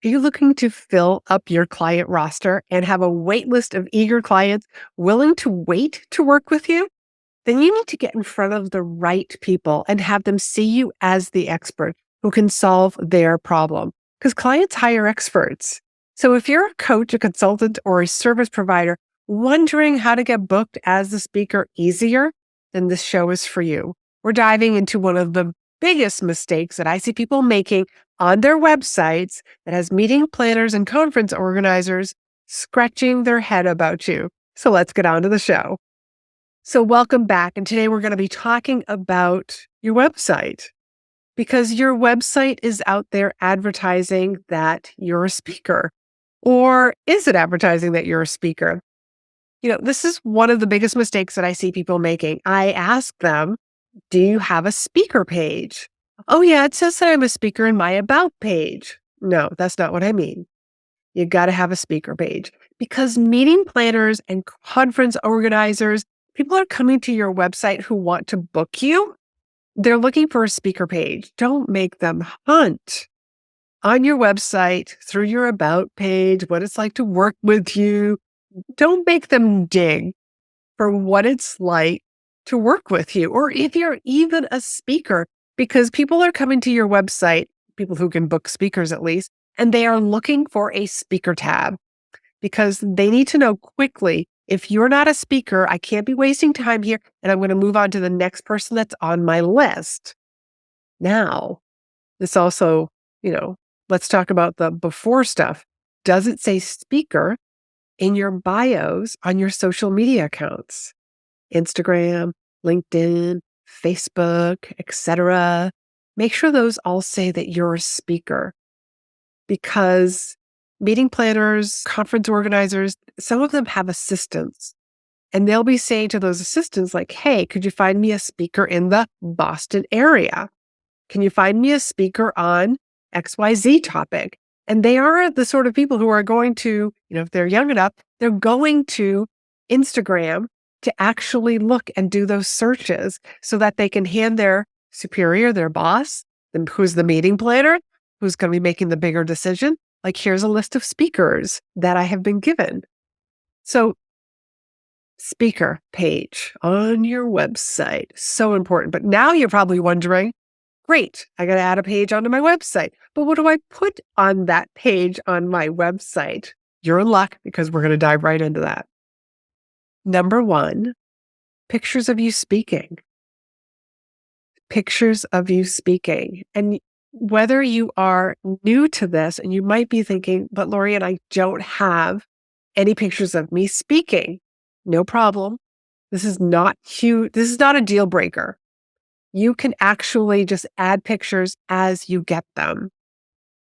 Are you looking to fill up your client roster and have a wait list of eager clients willing to wait to work with you? Then you need to get in front of the right people and have them see you as the expert who can solve their problem. Because clients hire experts. So if you're a coach, a consultant, or a service provider wondering how to get booked as the speaker easier, then this show is for you. We're diving into one of the biggest mistakes that I see people making on their websites that has meeting planners and conference organizers scratching their head about you. So let's get on to the show. So welcome back. And today we're going to be talking about your website because your website is out there advertising that you're a speaker. Or is it advertising that you're a speaker? This is one of the biggest mistakes that I see people making. I ask them, do you have a speaker page? Oh yeah, it says that I'm a speaker in my about page. No, that's not what I mean. You got to have a speaker page because meeting planners and conference organizers, people are coming to your website who want to book you. They're looking for a speaker page. Don't make them hunt on your website through your about page, what it's like to work with you. Don't make them dig for what it's like to work with you, or if you're even a speaker, because people are coming to your website, people who can book speakers at least, and they are looking for a speaker tab because they need to know quickly, if you're not a speaker, I can't be wasting time here, and I'm going to move on to the next person that's on my list. Now, this also, let's talk about the before stuff. Does it say speaker in your bios on your social media accounts? Instagram, LinkedIn, Facebook, etc. Make sure those all say that you're a speaker because meeting planners, conference organizers, some of them have assistants and they'll be saying to those assistants like, hey, could you find me a speaker in the Boston area? Can you find me a speaker on XYZ topic? And they are the sort of people who are going to, if they're young enough, they're going to Instagram to actually look and do those searches so that they can hand their superior, their boss, who's the meeting planner, who's going to be making the bigger decision, like, here's a list of speakers that I have been given. So speaker page on your website, so important. But now you're probably wondering, great, I got to add a page onto my website. But what do I put on that page on my website? You're in luck because we're going to dive right into that. Number one, pictures of you speaking. Pictures of you speaking. And whether you are new to this and you might be thinking, but Laurie-Ann, I don't have any pictures of me speaking. No problem. This is not huge. This is not a deal breaker. You can actually just add pictures as you get them.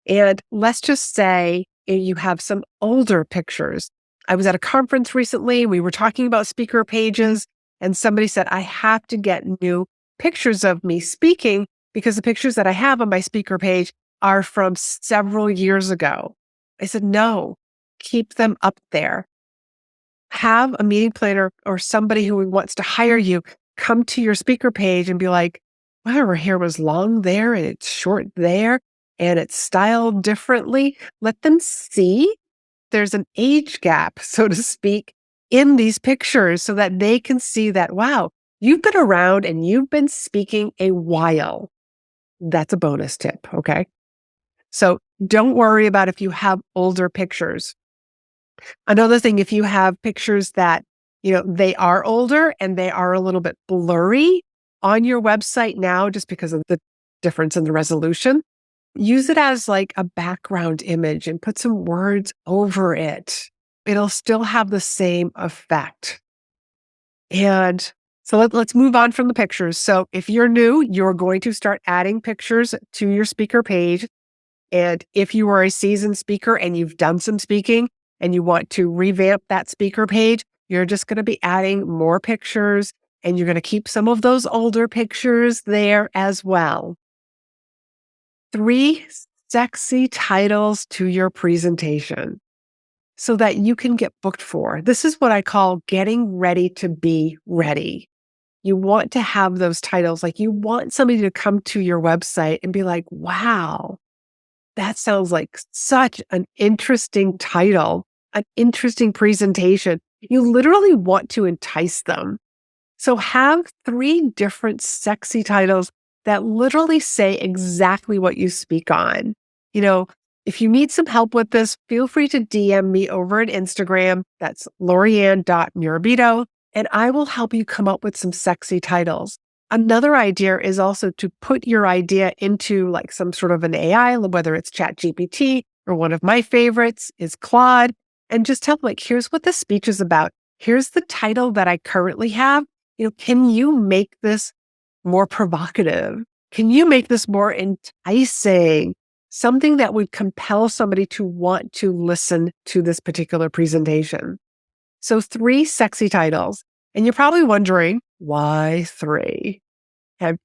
And let's just say you have some older pictures. I was at a conference recently. We were talking about speaker pages, and somebody said, I have to get new pictures of me speaking because the pictures that I have on my speaker page are from several years ago. I said, no, keep them up there. Have a meeting planner or somebody who wants to hire you come to your speaker page and be like, wow, her hair was long there and it's short there and it's styled differently. Let them see there's an age gap, so to speak, in these pictures so that they can see that, wow, you've been around and you've been speaking a while. That's a bonus tip, okay? So don't worry about if you have older pictures. Another thing, if you have pictures that, they are older and they are a little bit blurry on your website now, just because of the difference in the resolution, use it as like a background image and put some words over it. It'll still have the same effect. And so let's move on from the pictures. So if you're new, you're going to start adding pictures to your speaker page. And if you are a seasoned speaker and you've done some speaking and you want to revamp that speaker page, you're just going to be adding more pictures and you're going to keep some of those older pictures there as well. 3 sexy titles to your presentation so that you can get booked for. This is what I call getting ready to be ready. You want to have those titles. Like, you want somebody to come to your website and be like, wow, that sounds like such an interesting title, an interesting presentation. You literally want to entice them. So have 3 different sexy titles that literally say exactly what you speak on. You know, if you need some help with this, feel free to DM me over at Instagram. That's LaurieAnn.Murabito, and I will help you come up with some sexy titles. Another idea is also to put your idea into like some sort of an AI, whether it's ChatGPT or one of my favorites is Claude, and just tell them, like, here's what the speech is about. Here's the title that I currently have. Can you make this more provocative? Can you make this more enticing? Something that would compel somebody to want to listen to this particular presentation. So 3 sexy titles. And you're probably wondering, why 3?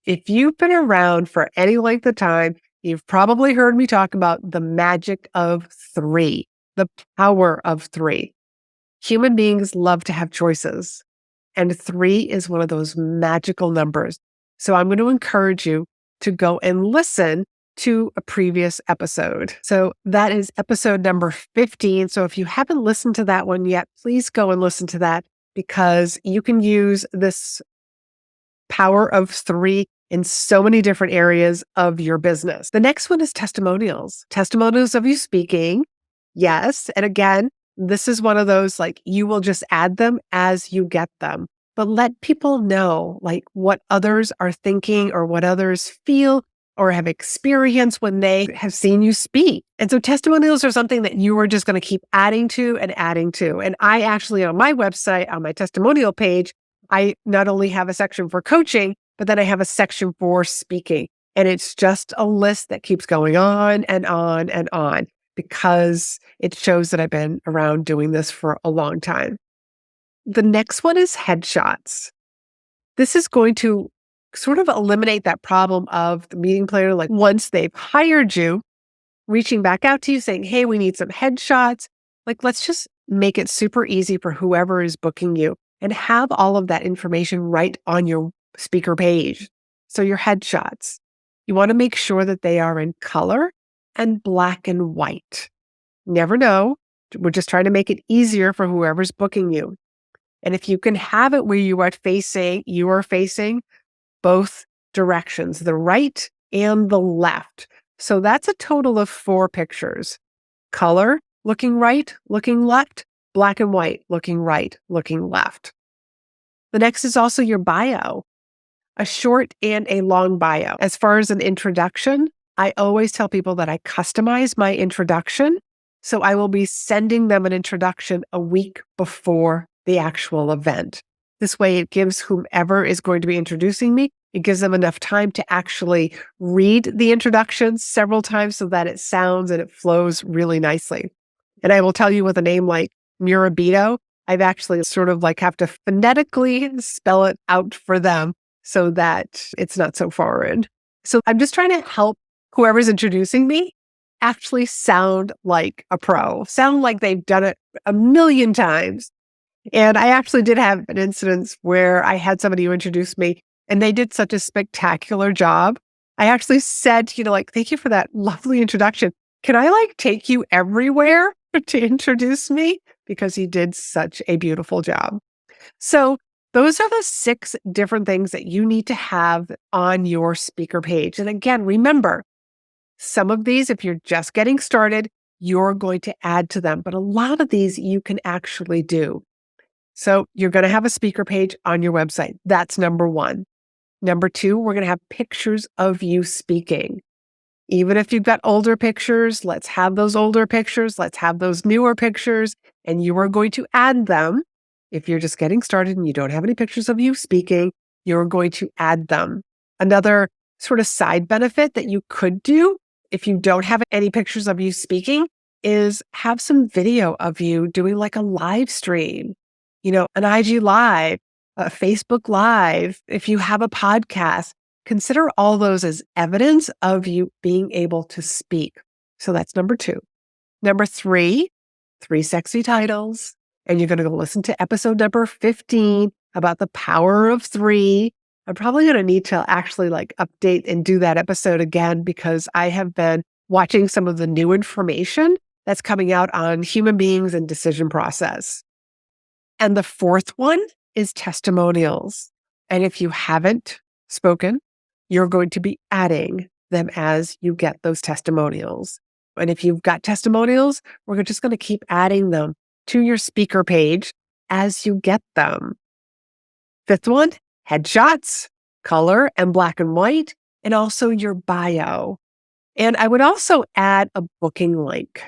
If you've been around for any length of time, you've probably heard me talk about the magic of 3, the power of 3. Human beings love to have choices. And 3 is one of those magical numbers. So I'm going to encourage you to go and listen to a previous episode. So that is episode number 15. So if you haven't listened to that one yet, please go and listen to that because you can use this power of 3 in so many different areas of your business. The next one is testimonials. Testimonials of you speaking. Yes. And again, this is one of those, like, you will just add them as you get them, but let people know like what others are thinking or what others feel or have experienced when they have seen you speak. And so testimonials are something that you are just going to keep adding to and adding to. And I actually, on my website, on my testimonial page, I not only have a section for coaching, but then I have a section for speaking. And it's just a list that keeps going on and on and on, because it shows that I've been around doing this for a long time. The next one is headshots. This is going to sort of eliminate that problem of the meeting planner, like once they've hired you, reaching back out to you saying, hey, we need some headshots. Like, let's just make it super easy for whoever is booking you and have all of that information right on your speaker page. So your headshots, you want to make sure that they are in color and black and white. Never know. We're just trying to make it easier for whoever's booking you. And if you can have it where you are facing both directions, the right and the left. So that's a total of 4 pictures. Color, looking right, looking left, black and white, looking right, looking left. The next is also your bio, a short and a long bio. As far as an introduction, I always tell people that I customize my introduction. So I will be sending them an introduction a week before the actual event. This way it gives whomever is going to be introducing me, it gives them enough time to actually read the introduction several times so that it sounds and it flows really nicely. And I will tell you, with a name like Murabito, I've actually sort of like have to phonetically spell it out for them so that it's not so foreign. So I'm just trying to help whoever's introducing me actually sound like a pro, sound like they've done it a million times. And I actually did have an instance where I had somebody who introduced me and they did such a spectacular job. I actually said, like, thank you for that lovely introduction. Can I like take you everywhere to introduce me? Because he did such a beautiful job. So those are the 6 different things that you need to have on your speaker page. And again, remember, some of these, if you're just getting started, you're going to add to them. But a lot of these you can actually do. So you're going to have a speaker page on your website. That's number 1. Number 2, we're going to have pictures of you speaking. Even if you've got older pictures, let's have those older pictures. Let's have those newer pictures. And you are going to add them. If you're just getting started and you don't have any pictures of you speaking, you're going to add them. Another sort of side benefit that you could do if you don't have any pictures of you speaking is have some video of you doing like a live stream, an IG live, a Facebook live. If you have a podcast, consider all those as evidence of you being able to speak. So that's number 2. Number 3, 3 sexy titles. And you're going to go listen to episode number 15 about the power of 3. I'm probably going to need to actually like update and do that episode again because I have been watching some of the new information that's coming out on human beings and decision process. And the fourth one is testimonials. And if you haven't spoken, you're going to be adding them as you get those testimonials. And if you've got testimonials, we're just going to keep adding them to your speaker page as you get them. Fifth one, headshots, color and black and white, and also your bio. And I would also add a booking link.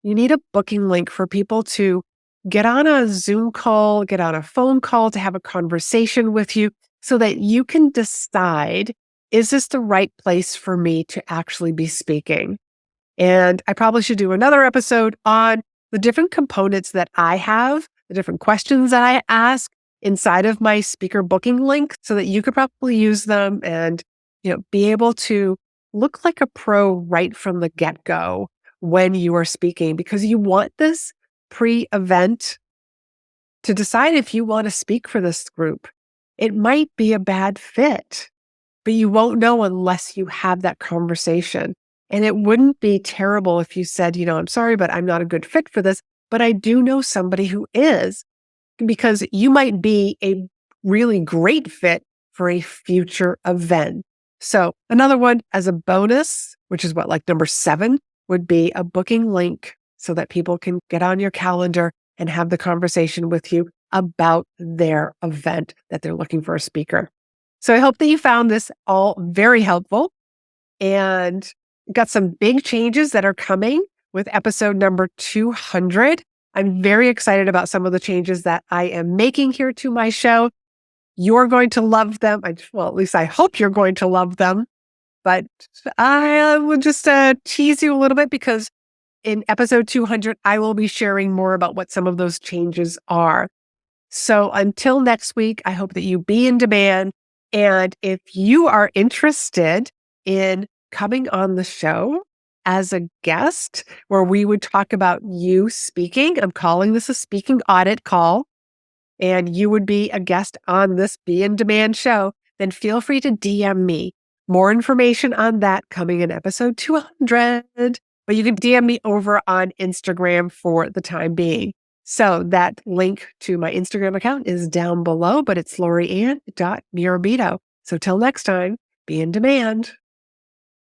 You need a booking link for people to get on a Zoom call, get on a phone call to have a conversation with you so that you can decide, is this the right place for me to actually be speaking? And I probably should do another episode on the different components that I have, the different questions that I ask inside of my speaker booking link so that you could probably use them and, be able to look like a pro right from the get-go when you are speaking, because you want this pre-event to decide if you want to speak for this group. It might be a bad fit, but you won't know unless you have that conversation. And it wouldn't be terrible if you said, I'm sorry, but I'm not a good fit for this, but I do know somebody who is, because you might be a really great fit for a future event. So another one as a bonus, which is like number 7, would be a booking link so that people can get on your calendar and have the conversation with you about their event that they're looking for a speaker. So I hope that you found this all very helpful and got some big changes that are coming with episode number 200. I'm very excited about some of the changes that I am making here to my show. You're going to love them. At least I hope you're going to love them. But I will just tease you a little bit, because in episode 200, I will be sharing more about what some of those changes are. So until next week, I hope that you be in demand. And if you are interested in coming on the show as a guest, where we would talk about you speaking, I'm calling this a speaking audit call, and you would be a guest on this Be in Demand show, then feel free to DM me. More information on that coming in episode 200. But you can DM me over on Instagram for the time being. So that link to my Instagram account is down below, but it's LaurieAnn.Murabito. So till next time, be in demand.